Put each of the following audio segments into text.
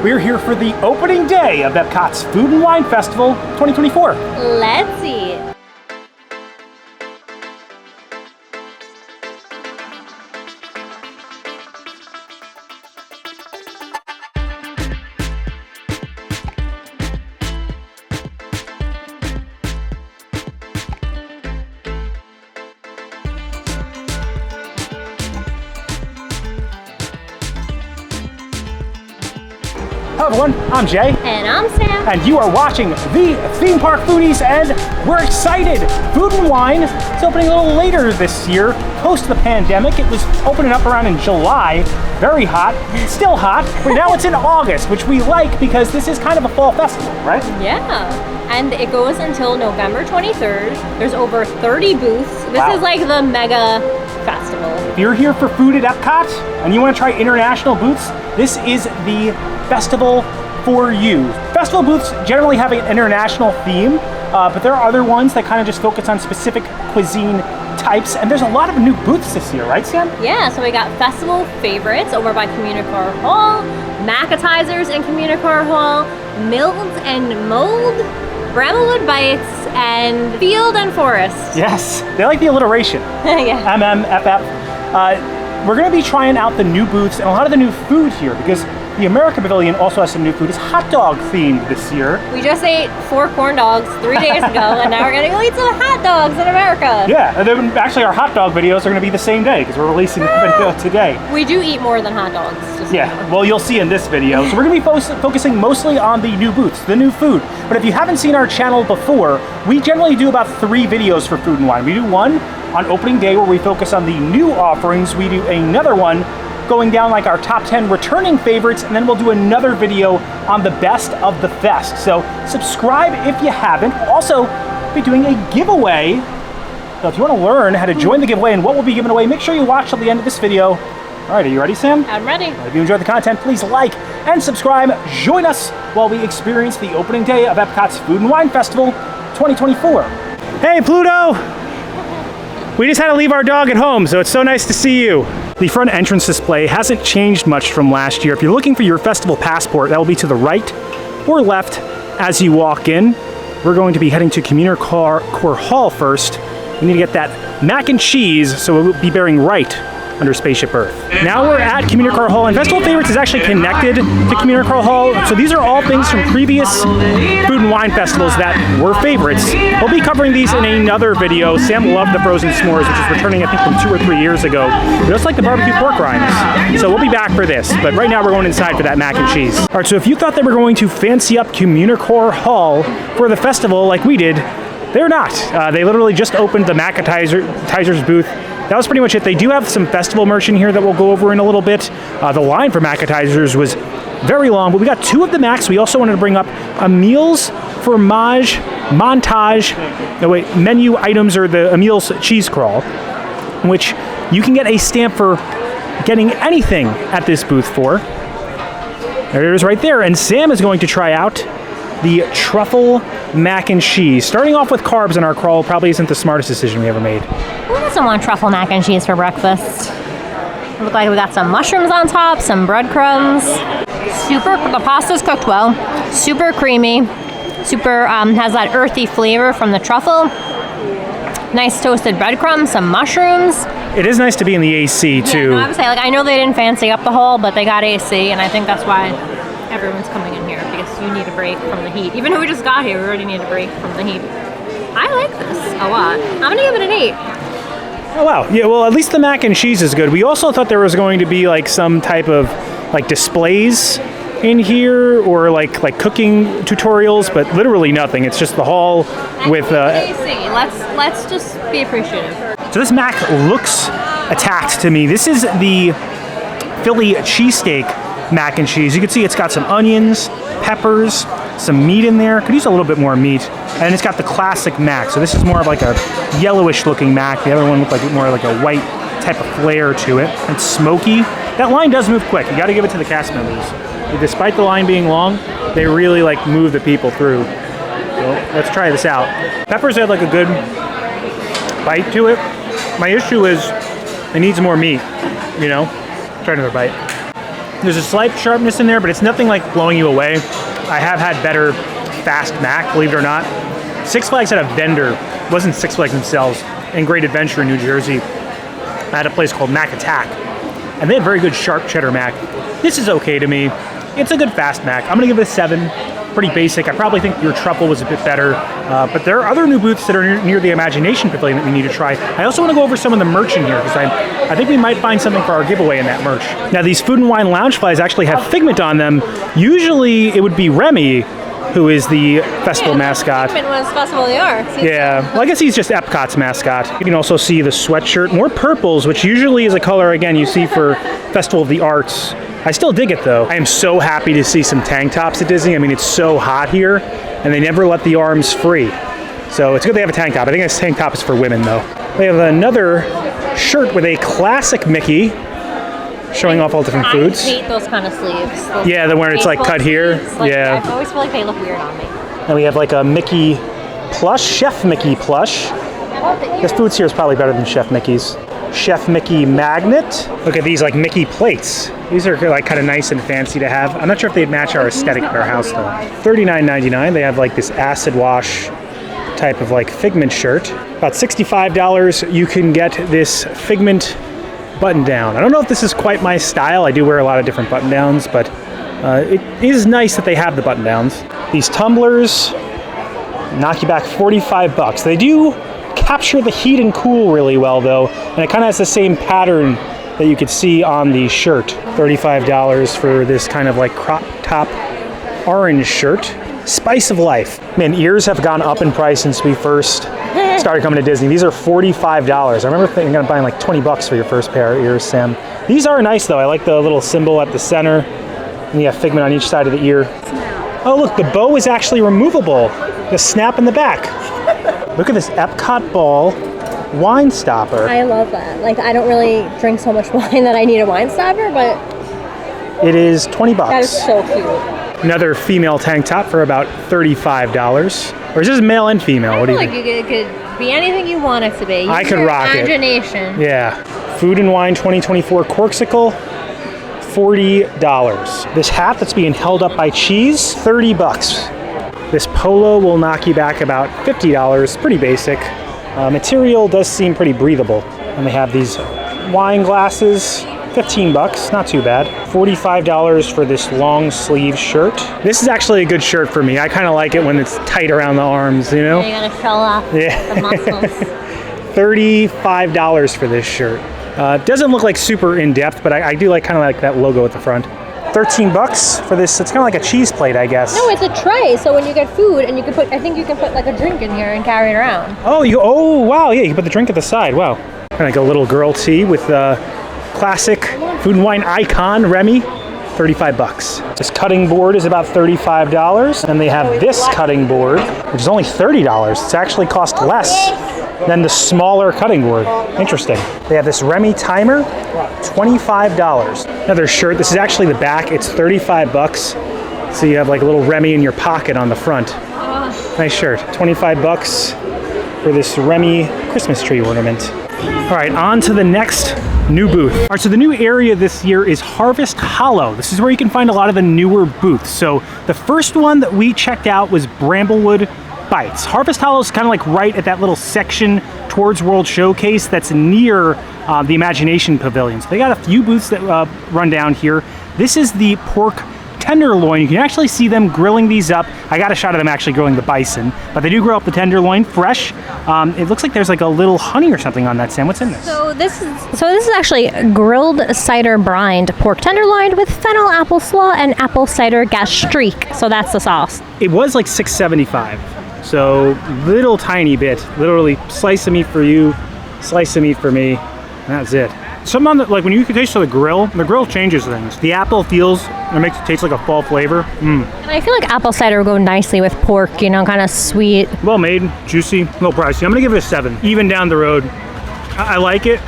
We're here for the opening day of Epcot's Food and Wine Festival 2024. Let's see. Hello everyone, I'm Jay. And I'm Sam. And you are watching the Theme Park Foodies, and we're excited. Food and Wine is opening a little later this year, post the pandemic. It was opening up around in July, very hot, still hot, but now it's in August, which we like because this is kind of a fall festival, right? Yeah, and it goes until November 23rd. There's over 30 booths. This is like the mega festival. If you're here for food at Epcot and you want to try international booths, this is the festival for you. Festival booths generally have an international theme, but there are other ones that kind of just focus on specific cuisine types, and there's a lot of new booths this year, right, Sam? Yeah, so we got Festival Favorites over by Communicore Hall, Macatizers and Communicore Hall, Milled and Mulled, Bramblewood Bites, and Field and Forest. Yes, they like the alliteration. Yeah. MMFF. We're going to be trying out the new booths and a lot of the new food here because the America Pavilion also has some new food. It's hot dog themed this year. We just ate 4 corn dogs 3 days ago, and now we're gonna go eat some hot dogs in America. Yeah, and then actually our hot dog videos are going to be the same day because we're releasing the video today. We do eat more than hot dogs. Just well, you'll see in this video. So we're going to be focusing mostly on the new booths, the new food. But if you haven't seen our channel before, we generally do about 3 videos for Food and Wine. We do one on opening day where we focus on the new offerings. We do another one going down like our top 10 returning favorites, and then we'll do another video on the best of the fest. So subscribe if you haven't. Also, we'll be doing a giveaway. So if you want to learn how to join the giveaway and what we'll be giving away, make sure you watch till the end of this video. All right, are you ready, Sam? I'm ready. If you enjoyed the content, please like and subscribe. Join us while we experience the opening day of Epcot's Food and Wine Festival 2024. Hey, Pluto! We just had to leave our dog at home, so it's so nice to see you. The front entrance display hasn't changed much from last year. If you're looking for your festival passport, that will be to the right or left as you walk in. We're going to be heading to Communicore Hall first. We need to get that mac and cheese, so we'll be bearing right under Spaceship Earth. Now we're at Communicore Hall, and Festival Favorites is actually connected to Communicore Hall. So these are all things from previous food and wine festivals that were favorites. We'll be covering these in another video. Sam loved the frozen s'mores, which is returning, I think, from 2 or 3 years ago. Just like the barbecue pork rinds. So we'll be back for this, but right now we're going inside for that mac and cheese. All right, so if you thought they were going to fancy up Communicore Hall for the festival like we did, they're not. They literally just opened the Macatizers booth. That was pretty much it. They do have some festival merch in here that we'll go over in a little bit. The line for Macatizers was very long, but we got 2 of the Macs. We also wanted to bring up Emile's Fromage, Montage. Menu items are the Emile's cheese crawl, which you can get a stamp for getting anything at this booth for. There it is right there. And Sam is going to try out the truffle mac and cheese. Starting off with carbs in our crawl probably isn't the smartest decision we ever made. Who doesn't want truffle mac and cheese for breakfast? It looks like we got some mushrooms on top, some breadcrumbs. The pasta's cooked well, super creamy, super has that earthy flavor from the truffle. Nice toasted breadcrumbs, some mushrooms. It is nice to be in the AC too. Yeah, no, I would say, I know they didn't fancy up the hall, but they got AC, and I think that's why everyone's coming in here, because you need a break from the heat. Even though we just got here, we already need a break from the heat. I like this a lot. I'm gonna give it an 8. Oh wow, yeah, well at least the mac and cheese is good. We also thought there was going to be like some type of like displays in here or like cooking tutorials, but literally nothing. It's just the hall with AC. Let's just be appreciative. So this mac looks attacked to me. This is the Philly cheesesteak mac and cheese. You can see it's got some onions, peppers, some meat in there. Could use a little bit more meat. And it's got the classic mac. So this is more of like a yellowish looking mac. The other one looked like more like a white type of flair to it. It's smoky. That line does move quick. You got to give it to the cast members. Despite the line being long, they really like move the people through. So let's try this out. Peppers had like a good bite to it. My issue is it needs more meat, you know? Try another bite. There's a slight sharpness in there, but it's nothing like blowing you away. I have had better fast mac, believe it or not. Six Flags had a vendor, it wasn't Six Flags themselves, in Great Adventure in New Jersey. I had a place called Mac Attack, and they had very good sharp cheddar mac. This is okay to me. It's a good fast mac. I'm gonna give it a 7. Pretty basic. I probably think your truffle was a bit better, but there are other new booths that are near the Imagination Pavilion that we need to try. I also want to go over some of the merch in here because I think we might find something for our giveaway in that merch. Now these Food and Wine lounge flies actually have Figment on them. Usually it would be Remy, who is the festival mascot. Figment was Festival of the Arts. Yeah, well I guess he's just Epcot's mascot. You can also see the sweatshirt, more purples, which usually is a color, again, you see for Festival of the Arts. I still dig it though. I am so happy to see some tank tops at Disney. I mean, it's so hot here, and they never let the arms free. So it's good they have a tank top. I think this tank top is for women though. They have another shirt with a classic Mickey, showing off all different foods. I hate those kind of sleeves. Yeah, the one it's like cut here. Like, yeah. I always feel like they look weird on me. And we have like a Mickey plush, Chef Mickey plush. This foods here is probably better than Chef Mickey's. Chef Mickey magnet. Look at these like Mickey plates. These are like kind of nice and fancy to have. I'm not sure if they'd match our aesthetic at our house though. $39.99. They have like this acid wash type of like Figment shirt. About $65 you can get this Figment button down. I don't know if this is quite my style. I do wear a lot of different button downs, but it is nice that they have the button downs. These tumblers knock you back $45. They do capture the heat and cool really well though, and it kind of has the same pattern that you could see on the shirt. $35 for this kind of like crop top orange shirt. Spice of life. Man, ears have gone up in price since we first started coming to Disney. These are $45. I remember thinking of buying like $20 for your first pair of ears, Sam. These are nice though. I like the little symbol at the center, and you have Figment on each side of the ear. Oh look, the bow is actually removable. The snap in the back. Look at this Epcot Ball wine stopper. I love that. Like, I don't really drink so much wine that I need a wine stopper, but it is $20. that is so cute. Another female tank top for about $35. Or is this male and female? What do you think? It could be anything you want it to be. I could rock it. Imagination. Yeah. Food and Wine 2024 Corksicle, $40. This hat that's being held up by cheese, $30. This polo will knock you back about $50, pretty basic. Material does seem pretty breathable. And they have these wine glasses, $15, not too bad. $45 for this long sleeve shirt. This is actually a good shirt for me. I kind of like it when it's tight around the arms, you know? You're gonna show off the muscles. $35 for this shirt. Doesn't look like super in-depth, but I do like kind of like that logo at the front. $13 for this. It's kind of like a cheese plate, I guess. No, it's a tray. So when you get food, and you can put, I think you can put like a drink in here and carry it around. Oh, wow, yeah, you can put the drink at the side. Wow. Kind of like a little girl tee with the classic Food and Wine icon, Remy. $35. This cutting board is about $35. And they have this cutting board, which is only $30. It's actually cost less than the smaller cutting board. Interesting. They have this Remy timer, $25. Another shirt. This is actually the back. It's $35. So you have like a little Remy in your pocket on the front. Nice shirt. $25 for this Remy Christmas tree ornament. All right, on to the next new booth. All right, so the new area this year is Harvest Hollow. This is where you can find a lot of the newer booths. So the first one that we checked out was Bramblewood Bites. Harvest Hollow is kind of like right at that little section towards Swirled Showcase that's near the Imagination Pavilion. So they got a few booths that run down here. This is the pork tenderloin. You can actually see them grilling these up. I got a shot of them actually grilling the bison, but they do grill up the tenderloin fresh. It looks like there's like a little honey or something on that, Sam. What's in this? So this is actually grilled cider brined pork tenderloin with fennel apple slaw and apple cider gastrique. So that's the sauce. It was like $6.75. So little tiny bit, literally slice of meat for you, slice of meat for me, and that's it. Something on the, like when you can taste the grill changes things. The apple feels, it makes it taste like a fall flavor. And I feel like apple cider would go nicely with pork, you know, kind of sweet. Well made, juicy, a little pricey. I'm gonna give it a 7. Even down the road, I like it,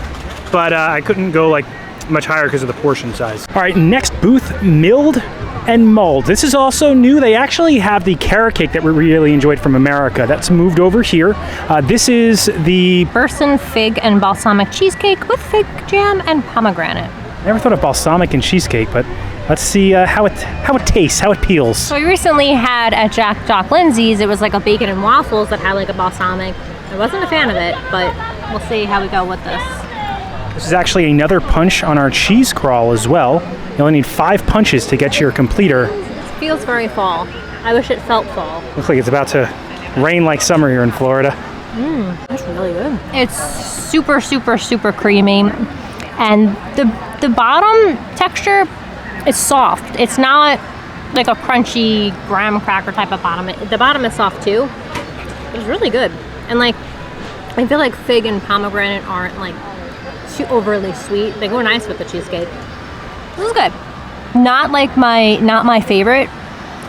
but I couldn't go like much higher because of the portion size. All right, next booth, Milled and Mulled. This is also new. They actually have the carrot cake that we really enjoyed from America. That's moved over here. This is the Burson fig and balsamic cheesecake with fig jam and pomegranate. Never thought of balsamic and cheesecake, but Let's see how it tastes, how it peels. So we recently had at Jock Lindsay's, it was like a bacon and waffles that had like a balsamic. I wasn't a fan of it, but we'll see how we go with this. This is actually another punch on our cheese crawl as well. You only need 5 punches to get your completer. It feels very fall. I wish it felt fall. Looks like it's about to rain like summer here in Florida. That's really good. It's super, super, super creamy. And the bottom texture is soft. It's not like a crunchy graham cracker type of bottom. The bottom is soft too. It's really good. And like, I feel like fig and pomegranate aren't like too overly sweet. They go nice with the cheesecake. This is good. Not my favorite.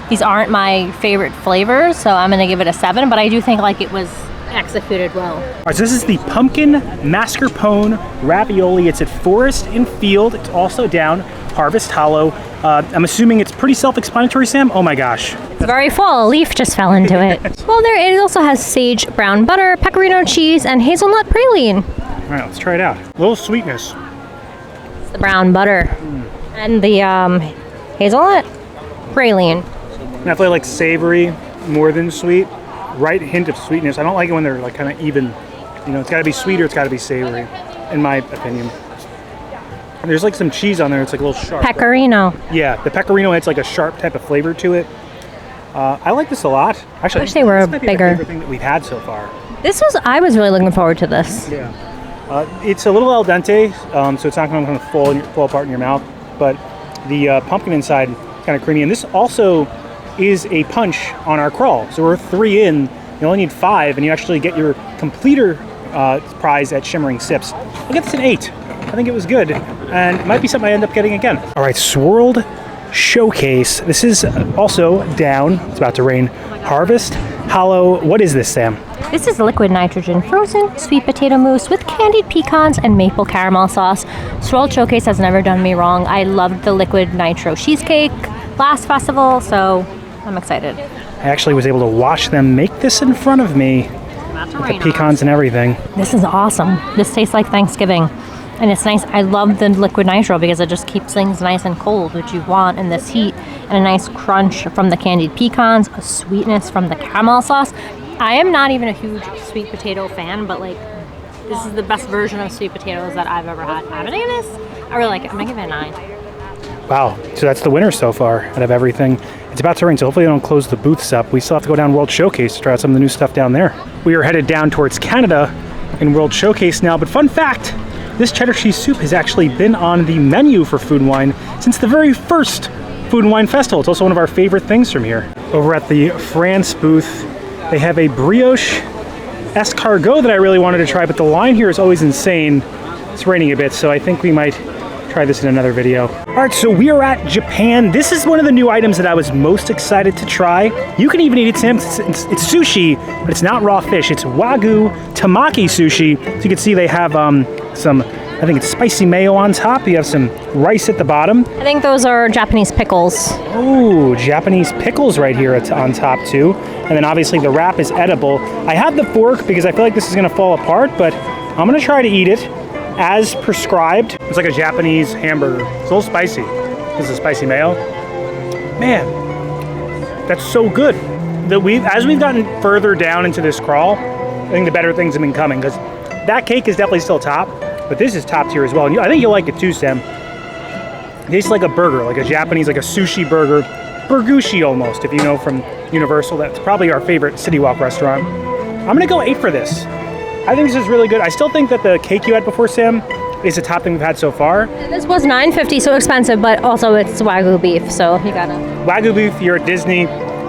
These aren't my favorite flavors, so I'm gonna give it a 7, but I do think like it was executed well. All right, so this is the pumpkin mascarpone ravioli. It's at Forest and Field. It's also down Harvest Hollow. I'm assuming it's pretty self-explanatory, Sam? Oh my gosh. It's very full. A leaf just fell into it. Well, it also has sage brown butter, pecorino cheese, and hazelnut praline. All right, let's try it out. A little sweetness. It's the brown butter and the hazelnut praline. Definitely like savory more than sweet. Right hint of sweetness. I don't like it when they're like kind of even. You know, it's got to be sweet or it's got to be savory, in my opinion. And there's like some cheese on there. It's like a little sharp. Pecorino. Yeah, the pecorino adds like a sharp type of flavor to it. I like this a lot. Actually, I wish they were this might be bigger. my favorite thing that we've had so far. I was really looking forward to this. Yeah. It's a little al dente, so it's not going to fall apart in your mouth. But the pumpkin inside kind of creamy. And this also is a punch on our crawl. So we're 3 in. You only need 5, and you actually get your completer prize at Shimmering Sips. I'll get this an 8. I think it was good, and it might be something I end up getting again. All right, Swirled Showcase. This is also down. It's about to rain. Harvest Hollow. What is this, Sam? This is liquid nitrogen frozen sweet potato mousse with candied pecans and maple caramel sauce. Swirled Showcase has never done me wrong. I loved the liquid nitro cheesecake last festival, so I'm excited. I actually was able to watch them make this in front of me with the pecans and everything. This is awesome. This tastes like Thanksgiving. And it's nice. I love the liquid nitro because it just keeps things nice and cold, which you want in this heat. And a nice crunch from the candied pecans, a sweetness from the caramel sauce. I am not even a huge sweet potato fan, but like, this is the best version of sweet potatoes that I've ever had. I'm gonna give this, I really like it. I'm gonna give it a 9. Wow, so that's the winner so far out of everything. It's about to rain, so hopefully they don't close the booths up. We still have to go down World Showcase to try out some of the new stuff down there. We are headed down towards Canada in World Showcase now, but fun fact, this cheddar cheese soup has actually been on the menu for Food and Wine since the very first Food and Wine Festival. It's also one of our favorite things from here. Over at the France booth, they have a brioche escargot that I really wanted to try, but the line here is always insane. It's raining a bit, so I think we might try this in another video. All right, so we are at Japan. This is one of the new items that I was most excited to try. You can even eat it, Sam. It's sushi, but it's not raw fish. It's Wagyu Tamaki sushi. So you can see they have some, I think it's spicy mayo on top. You have some rice at the bottom. I think those are Japanese pickles. Oh, Japanese pickles right here on top too. And then obviously the wrap is edible. I have the fork because I feel like this is gonna fall apart, but I'm gonna try to eat it as prescribed. It's like a Japanese hamburger. It's a little spicy. This is spicy mayo. Man, that's so good. As we've gotten further down into this crawl, I think the better things have been coming, because that cake is definitely still top, but this is top tier as well. And I think you'll like it too, Sam. It tastes like a burger, like a Japanese, like a sushi burger. Burgushi almost, if you know from Universal. That's probably our favorite City Walk restaurant. I'm gonna go 8 for this. I think this is really good. I still think that the cake you had before, Sam, is the top thing we've had so far. This was $9.50, so expensive, but also it's Wagyu beef, so you gotta. Wagyu beef, you're at Disney,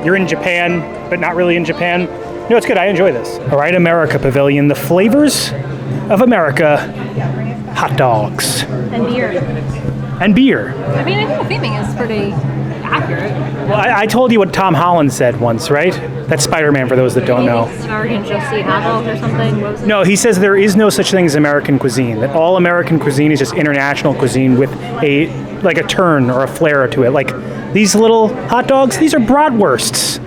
you're in Japan, but not really in Japan. No, it's good, I enjoy this. All right, America Pavilion, the flavors of America, hot dogs. And beer. And beer. I mean, I think the theming is pretty accurate. Well, I told you what Tom Holland said once, right? That's Spider-Man for those that don't know. American just eat hot dogs or something? What was it? No, he says there is no such thing as American cuisine. That all American cuisine is just international cuisine with a turn or a flair to it. Like these little hot dogs, these are bratwursts,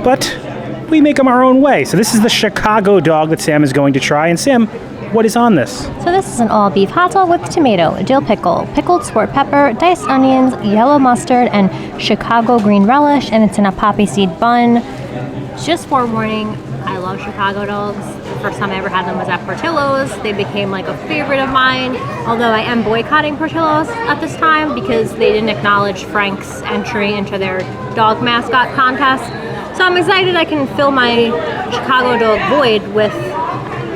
but we make them our own way. So this is the Chicago dog that Sam is going to try. And Sam, what is on this? So this is an all-beef hot dog with tomato, dill pickle, pickled sport pepper, diced onions, yellow mustard, and Chicago green relish, and it's in a poppy seed bun. Just forewarning, I love Chicago dogs. The first time I ever had them was at Portillo's. They became like a favorite of mine, although I am boycotting Portillo's at this time because they didn't acknowledge Frank's entry into their dog mascot contest. So I'm excited I can fill my Chicago dog void with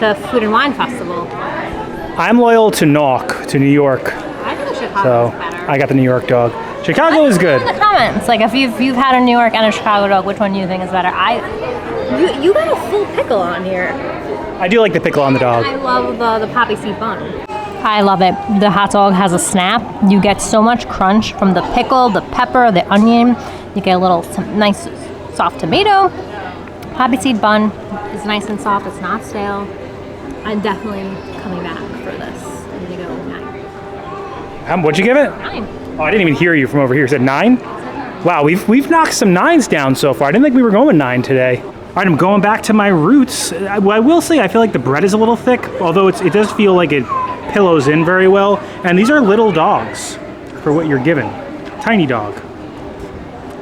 the Food and Wine Festival. I'm loyal to NOC, to New York. I think Chicago is better. I got the New York dog. Chicago is good. In the comments, like if you've had a New York and a Chicago dog, which one do you think is better? You got a full pickle on here. I do like the pickle on the dog. I love the poppy seed bun. I love it. The hot dog has a snap. You get so much crunch from the pickle, the pepper, the onion. You get a little nice soft tomato. Poppy seed bun is nice and soft. It's not stale. I'm definitely coming back for this. I'm gonna go 9. What'd you give it? 9. Oh, I didn't even hear you from over here. You said 9? Wow, we've knocked some 9s down so far. I didn't think we were going 9 today. All right, I'm going back to my roots. I will say I feel like the bread is a little thick, although it does feel like it pillows in very well. And these are little dogs for what you're given. Tiny dog.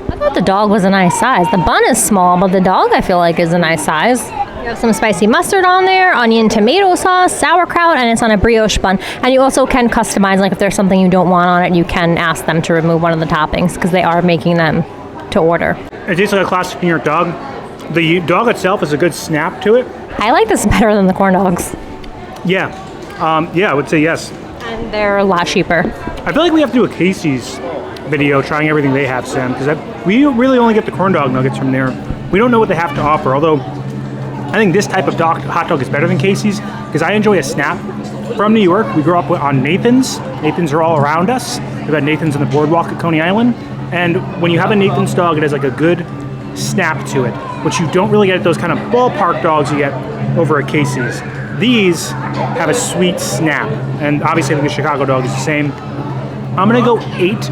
I thought the dog was a nice size. The bun is small, but the dog I feel like is a nice size. You have some spicy mustard on there, onion tomato sauce, sauerkraut, and it's on a brioche bun. And you also can customize, like if there's something you don't want on it, you can ask them to remove one of the toppings because they are making them to order. It tastes like a classic New York dog. The dog itself has a good snap to it. I like this better than the corn dogs. Yeah, I would say yes. And they're a lot cheaper. I feel like we have to do a Casey's video trying everything they have, Sam, because we really only get the corn dog nuggets from there. We don't know what they have to offer, although I think this type of hot dog is better than Casey's because I enjoy a snap from New York. We grew up on Nathan's. Nathan's are all around us. We've had Nathan's on the boardwalk at Coney Island. And when you have a Nathan's dog, it has like a good snap to it, which you don't really get at those kind of ballpark dogs you get over at Casey's. These have a sweet snap, and obviously I think the Chicago dog is the same. I'm gonna go 8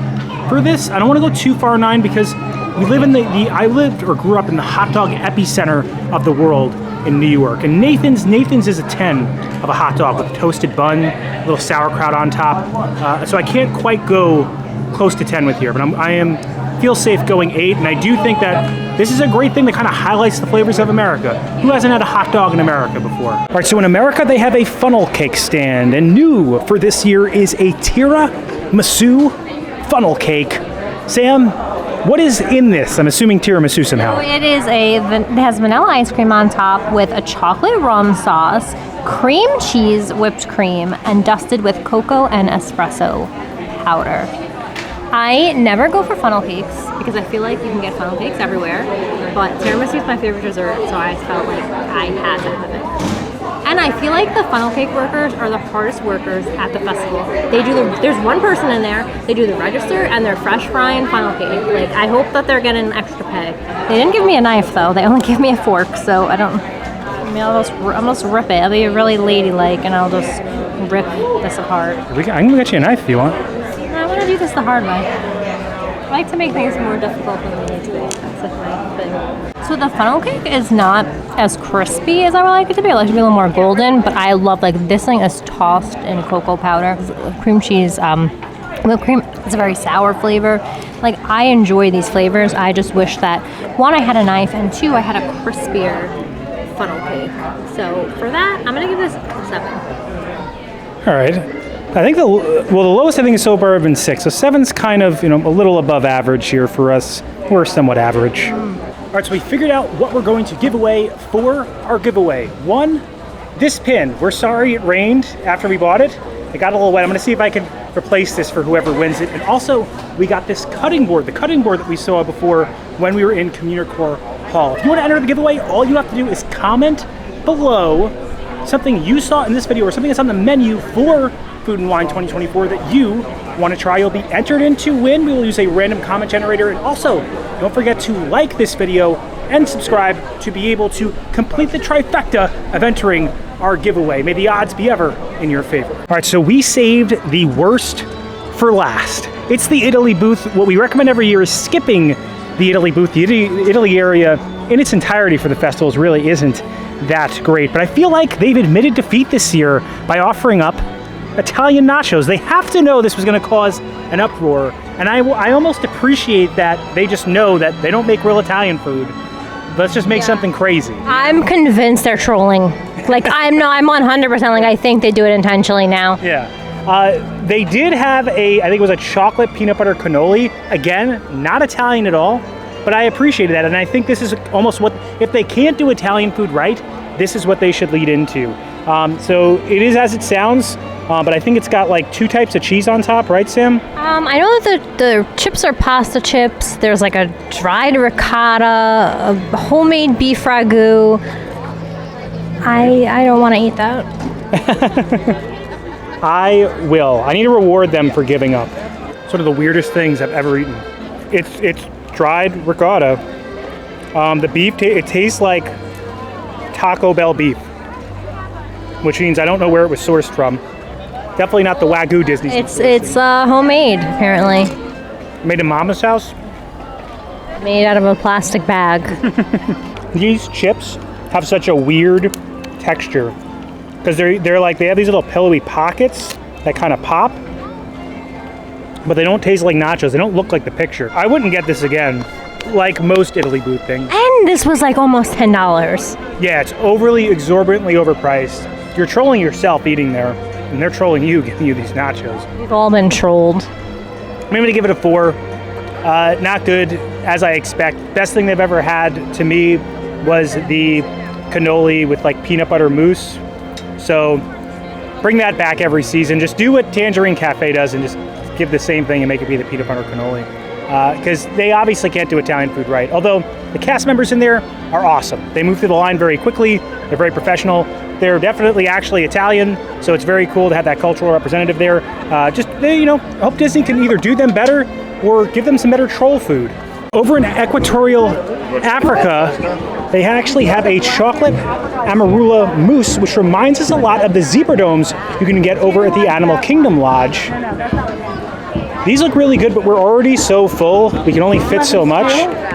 for this. I don't want to go too far 9 because we live in I lived or grew up in the hot dog epicenter of the world in New York, and Nathan's is a 10 of a hot dog with a toasted bun, a little sauerkraut on top. So I can't quite go close to 10 with here, but I feel safe going 8, and I do think that this is a great thing that kind of highlights the flavors of America. Who hasn't had a hot dog in America before? All right, so in America they have a funnel cake stand, and new for this year is a tiramisu funnel cake. Sam, what is in this? I'm assuming tiramisu somehow. It has vanilla ice cream on top with a chocolate rum sauce, cream cheese whipped cream, and dusted with cocoa and espresso powder. I never go for funnel cakes because I feel like you can get funnel cakes everywhere, but tiramisu is my favorite dessert, so I felt like I had to have it. And I feel like the funnel cake workers are the hardest workers at the festival. There's one person in there, they do the register and they're fresh frying funnel cake. Like, I hope that they're getting extra pay. They didn't give me a knife though, they only gave me a fork, so I'll just rip it. I'll be really ladylike and I'll just rip this apart. I can get you a knife if you want. I want to do this the hard way. I like to make things more difficult than they need to be. That's like my thing. So the funnel cake is not as crispy as I would like it to be. I like it to be a little more golden, but I love, like, this thing is tossed in cocoa powder. Cream cheese, whipped cream, it's a very sour flavor. Like, I enjoy these flavors. I just wish that, 1, I had a knife, and 2, I had a crispier funnel cake. So for that, I'm going to give this a 7. All right. I think the lowest I think is so far have been 6. So 7's kind of, a little above average here for us. We're somewhat average. All right, so we figured out what we're going to give away for our giveaway. 1, this pin. We're sorry it rained after we bought it. It got a little wet. I'm gonna see if I can replace this for whoever wins it. And also, we got this cutting board, the cutting board that we saw before when we were in Communicore Hall. If you wanna enter the giveaway, all you have to do is comment below something you saw in this video or something that's on the menu for Food and Wine 2024 that you want to try. You'll be entered in to win. We will use a random comment generator. And also, don't forget to like this video and subscribe to be able to complete the trifecta of entering our giveaway. May the odds be ever in your favor. All right, so we saved the worst for last. It's the Italy booth. What we recommend every year is skipping the Italy booth. The Italy area in its entirety for the festivals really isn't that great. But I feel like they've admitted defeat this year by offering up Italian nachos. They have to know this was going to cause an uproar. And I almost appreciate that they just know that they don't make real Italian food. Let's just make something crazy. I'm convinced they're trolling. Like, I'm 100% like, I think they do it intentionally now. Yeah. They did have I think it was a chocolate peanut butter cannoli. Again, not Italian at all, but I appreciated that. And I think this is almost what, if they can't do Italian food right, this is what they should lead into. So it is as it sounds, but I think it's got like 2 types of cheese on top, right, Sam? I know that the chips are pasta chips. There's like a dried ricotta, a homemade beef ragu. I don't want to eat that. I will. I need to reward them for giving up. It's one of the weirdest things I've ever eaten. It's dried ricotta. The beef, it tastes like Taco Bell beef, which means I don't know where it was sourced from. Definitely not the Wagyu Disney. It's homemade, apparently. Made in Mama's house? Made out of a plastic bag. These chips have such a weird texture because they're like, they have these little pillowy pockets that kind of pop, but they don't taste like nachos. They don't look like the picture. I wouldn't get this again, like most Italy booth things. And this was like almost $10. Yeah, it's overly exorbitantly overpriced. You're trolling yourself eating there, and they're trolling you, giving you these nachos. We've all been trolled. I'm going to give it a 4. Not good, as I expect. Best thing they've ever had to me was the cannoli with like peanut butter mousse. So bring that back every season. Just do what Tangerine Cafe does and just give the same thing and make it be the peanut butter cannoli. Because they obviously can't do Italian food right. Although the cast members in there are awesome. They move through the line very quickly. They're very professional. They're definitely actually Italian, so it's very cool to have that cultural representative there. I hope Disney can either do them better or give them some better troll food. Over in Equatorial Africa, they actually have a chocolate amarula mousse, which reminds us a lot of the zebra domes you can get over at the Animal Kingdom Lodge. These look really good, but we're already so full. We can only fit so much.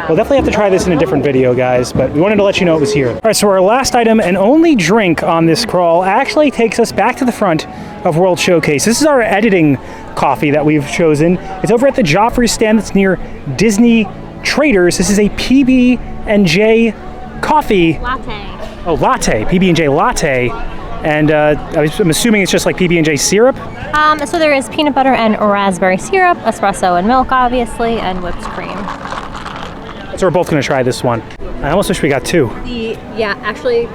We'll definitely have to try this in a different video, guys, but we wanted to let you know it was here. All right, so our last item and only drink on this crawl actually takes us back to the front of World Showcase. This is our editing coffee that we've chosen. It's over at the Joffrey stand that's near Disney Traders. This is a PB&J coffee. Latte. Oh, latte. PB&J latte. And I'm assuming it's just like PB&J syrup? So there is peanut butter and raspberry syrup, espresso and milk, obviously, and whipped cream. So we're both going to try this one. I almost wish we got 2. Actually,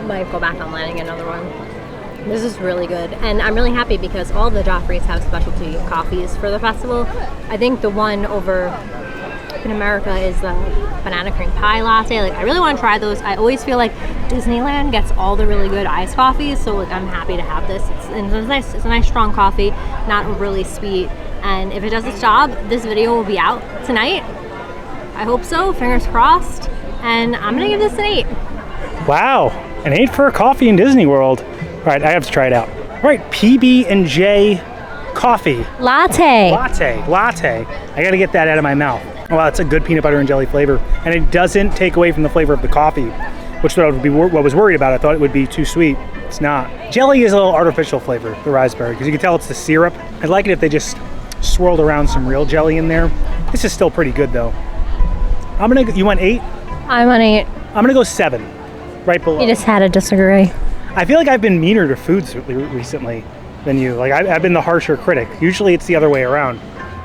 might go back on landing another one. This is really good, and I'm really happy because all the Joffreys have specialty coffees for the festival. I think the one over in America is the banana cream pie latte. Like, I really want to try those. I always feel like Disneyland gets all the really good iced coffees, so like, I'm happy to have this. It's a nice strong coffee, not really sweet. And if it does its job, this video will be out tonight. I hope so, fingers crossed. And I'm gonna give this an 8. Wow, an 8 for a coffee in Disney World. All right, I have to try it out. All right, PB&J coffee. Latte. Latte. I gotta get that out of my mouth. Oh, wow, it's a good peanut butter and jelly flavor. And it doesn't take away from the flavor of the coffee, which I was worried about. I thought it would be too sweet. It's not. Jelly is a little artificial flavor, the raspberry, because you can tell it's the syrup. I'd like it if they just swirled around some real jelly in there. This is still pretty good though. You want 8? I'm on 8. I'm gonna go 7, right below. You just had to disagree. I feel like I've been meaner to foods recently than you. Like I've been the harsher critic. Usually it's the other way around.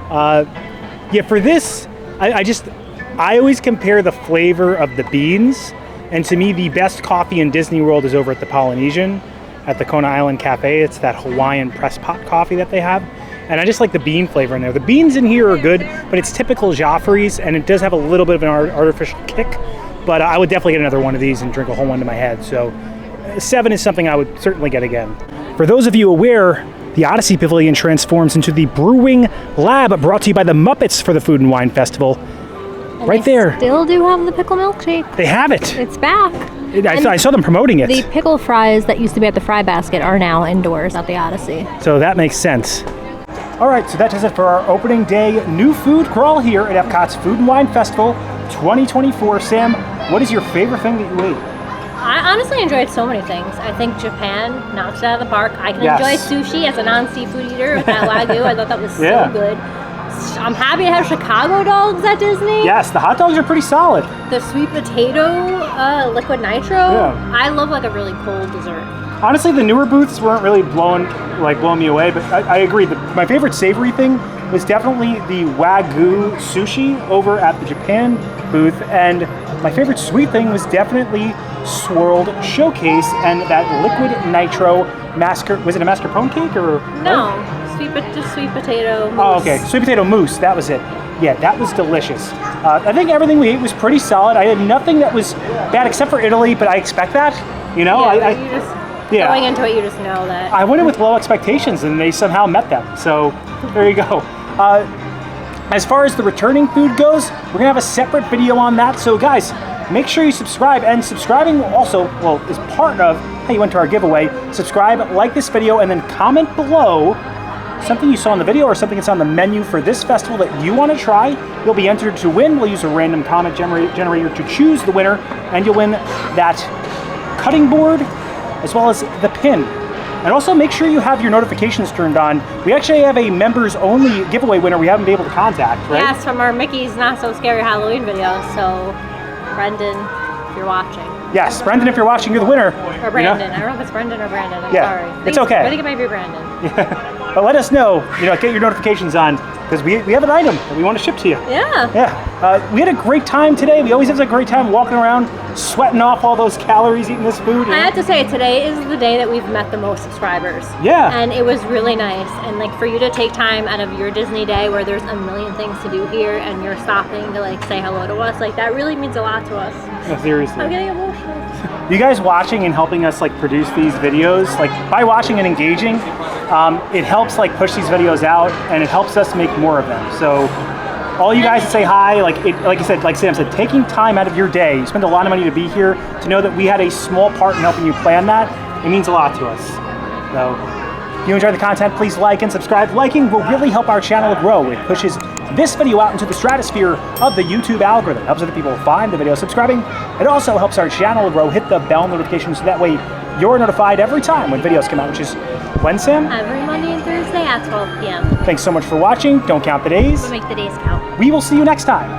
For this, I always compare the flavor of the beans, and to me the best coffee in Disney World is over at the Polynesian, at the Kona Island Cafe. It's that Hawaiian press pot coffee that they have. And I just like the bean flavor in there. The beans in here are good, but it's typical Joffrey's, and it does have a little bit of an artificial kick. But I would definitely get another one of these and drink a whole one to my head. So 7 is something I would certainly get again. For those of you aware, the Odyssey Pavilion transforms into the Brewing Lab, brought to you by the Muppets for the Food and Wine Festival. And right there. Still do have the pickle milkshake. They have it. It's back. I saw them promoting it. The pickle fries that used to be at the Fry Basket are now indoors at the Odyssey. So that makes sense. All right, so that does it for our opening day new food crawl here at Epcot's Food and Wine Festival 2024. Sam, what is your favorite thing that you ate? honestly enjoyed so many things. I think Japan knocks it out of the park. I can enjoy sushi as a non-seafood eater with that Wagyu. I thought that was so good. I'm happy to have Chicago dogs at Disney. Yes, the hot dogs are pretty solid. The sweet potato liquid nitro. Yeah. I love like a really cold dessert. Honestly, the newer booths weren't really blowing me away, but I agree. My favorite savory thing was definitely the Wagyu sushi over at the Japan booth, and my favorite sweet thing was definitely Swirled Showcase and that liquid nitro was it a mascarpone cake or no? Just sweet potato mousse. Oh, okay. Sweet potato mousse. That was it. Yeah, that was delicious. I think everything we ate was pretty solid. I had nothing that was bad except for Italy, but I expect that. You know, going into it, you just know that. I went in with low expectations, and they somehow met them. So there you go. As far as the returning food goes, we're gonna have a separate video on that. So guys, make sure you subscribe, and subscribing also, is part of how you enter our giveaway. Subscribe, like this video, and then comment below something you saw in the video or something that's on the menu for this festival that you want to try. You'll be entered to win. We'll use a random comment generator to choose the winner, and you'll win that cutting board as well as the pin. And also make sure you have your notifications turned on. We actually have a members only giveaway winner we haven't been able to contact, right? Yes, from our Mickey's Not So Scary Halloween video. So Brendan, if you're watching. Yes, Brendan, if you're watching, you're the winner. Or Brandon. I don't know if it's Brendan or Brandon. I'm sorry. It's okay. I think it might be Brandon. Yeah. But let us know, get your notifications on, because we have an item that we want to ship to you. Yeah. Yeah. We had a great time today. We always have a great time walking around, sweating off all those calories eating this food. I have to say, today is the day that we've met the most subscribers. Yeah. And it was really nice. And for you to take time out of your Disney day where there's a million things to do here and you're stopping to say hello to us, that really means a lot to us. No, seriously. I'm getting emotional. You guys watching and helping us produce these videos, by watching and engaging, it helps push these videos out, and it helps us make more of them. So all you guys that say hi, like you said, like Sam said, taking time out of your day, you spend a lot of money to be here, to know that we had a small part in helping you plan that, it means a lot to us. So if you enjoy the content, please like and subscribe. Liking will really help our channel grow. It pushes this video out into the stratosphere of the YouTube algorithm. It helps other people find the video. Subscribing, it also helps our channel grow. Hit the bell notification so that way you're notified every time when videos come out, which is when, Sam? Every Monday and Thursday at 12 p.m. Thanks so much for watching. Don't count the days. We'll make the days count. We will see you next time.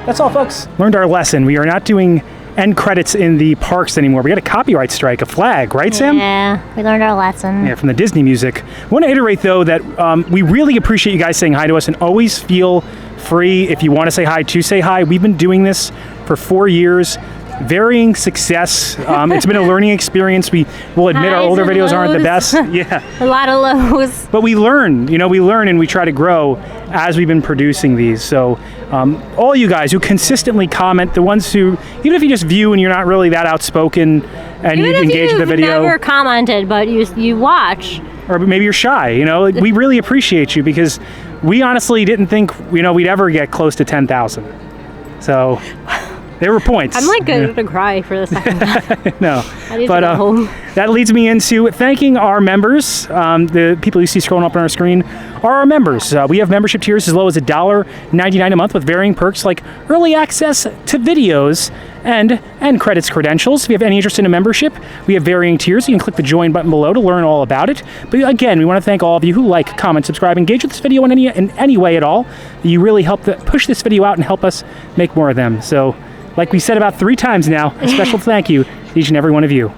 That's all, folks. Learned our lesson. We are not doing end credits in the parks anymore. We got a copyright strike, a flag, right, Sam? Yeah, we learned our lesson. Yeah, from the Disney music. I want to iterate, though, that we really appreciate you guys saying hi to us, and always feel free, if you want to say hi, to say hi. We've been doing this for 4 years. Varying success. It's been a learning experience. We will admit our older videos aren't the best. Yeah. A lot of lows. But we learn, and we try to grow as we've been producing these. So all you guys who consistently comment, the ones who, even if you just view and you're not really that outspoken and you engage with the video. Even if you've never commented, but you watch. Or maybe you're shy, we really appreciate you, because we honestly didn't think, we'd ever get close to 10,000. So there were points. I'm going to cry for the second time. No. I need to go home. That leads me into thanking our members. The people you see scrolling up on our screen are our members. We have membership tiers as low as $1.99 a month with varying perks like early access to videos and credits credentials. If you have any interest in a membership, we have varying tiers. You can click the join button below to learn all about it. But again, we want to thank all of you who like, comment, subscribe, engage with this video in any way at all. You really help push this video out and help us make more of them. So like we said about 3 times now, a special thank you to each and every one of you.